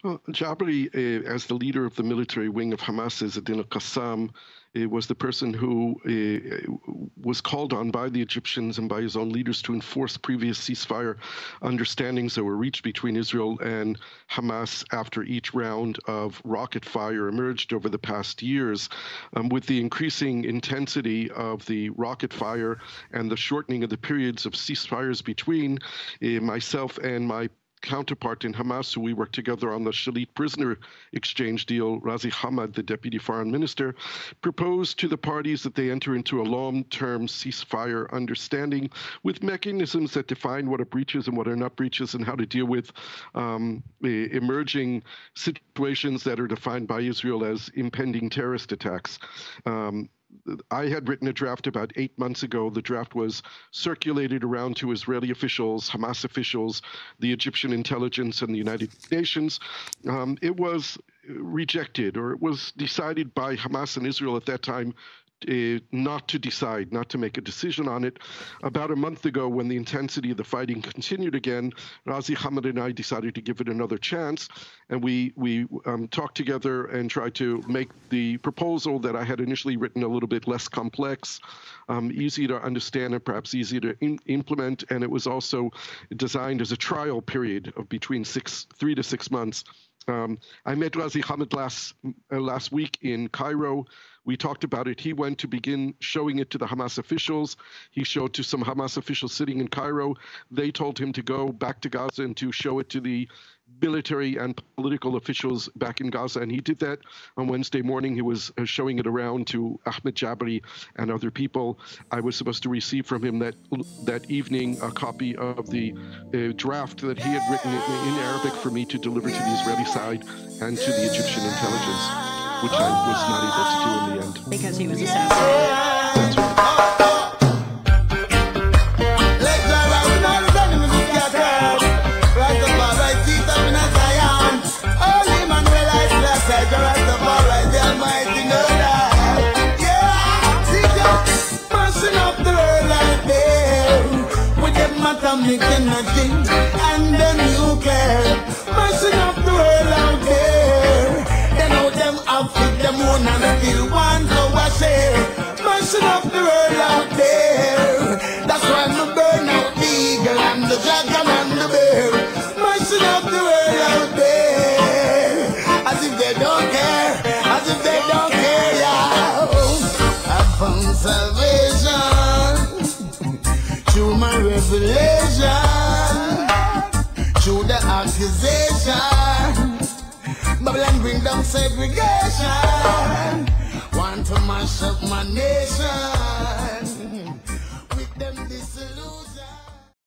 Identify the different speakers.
Speaker 1: Well, Jabari, as the leader of the military wing of Hamas, Izzadin al-Qassam, was the person who was called on by the Egyptians and by his own leaders to enforce previous ceasefire understandings that were reached between Israel and Hamas after each round of rocket fire emerged over the past years. With the increasing intensity of the rocket fire and the shortening of the periods of ceasefires between myself and my counterpart in Hamas, who we worked together on the Shalit prisoner exchange deal, Razi Hamad, the deputy foreign minister, proposed to the parties that they enter into a long-term ceasefire understanding with mechanisms that define what are breaches and what are not breaches and how to deal with emerging situations that are defined by Israel as impending terrorist attacks. I had written a draft about 8 months ago. The draft was circulated around to Israeli officials, Hamas officials, the Egyptian intelligence, and the United Nations. It was rejected, or it was decided by Hamas and Israel at that time not to decide, not to make a decision on it. About a month ago, when the intensity of the fighting continued again, Razi Hamad and I decided to give it another chance, and we talked together and tried to make the proposal that I had initially written a little bit less complex, easy to understand, and perhaps easy to implement. And it was also designed as a trial period of between 3 to 6 months. I met Razi Hamad last week in Cairo. We talked about it. He went to begin showing it to the Hamas officials. He showed to some Hamas officials sitting in Cairo. They told him to go back to Gaza and to show it to the military and political officials back in Gaza. And he did that on Wednesday morning. He was showing it around to Ahmed Jabari and other people. I was supposed to receive from him that evening a copy of the draft that he had written in Arabic for me to deliver to the Israeli side and to the Egyptian intelligence, which I was not able to do in the end.
Speaker 2: Because he was assassinated.
Speaker 1: That's right.
Speaker 3: Atomic energy and the nuclear, messing up the world out there. They know them have fit the moon and still want to share, messing up the world out there. That's why we burn out the eagle and the dragon and the bear, messing up the world out there. As if they don't care, as if they don't care, yeah. I found salvation through my revelation, through the accusation. Babylon bring down segregation, want to mash up my nation.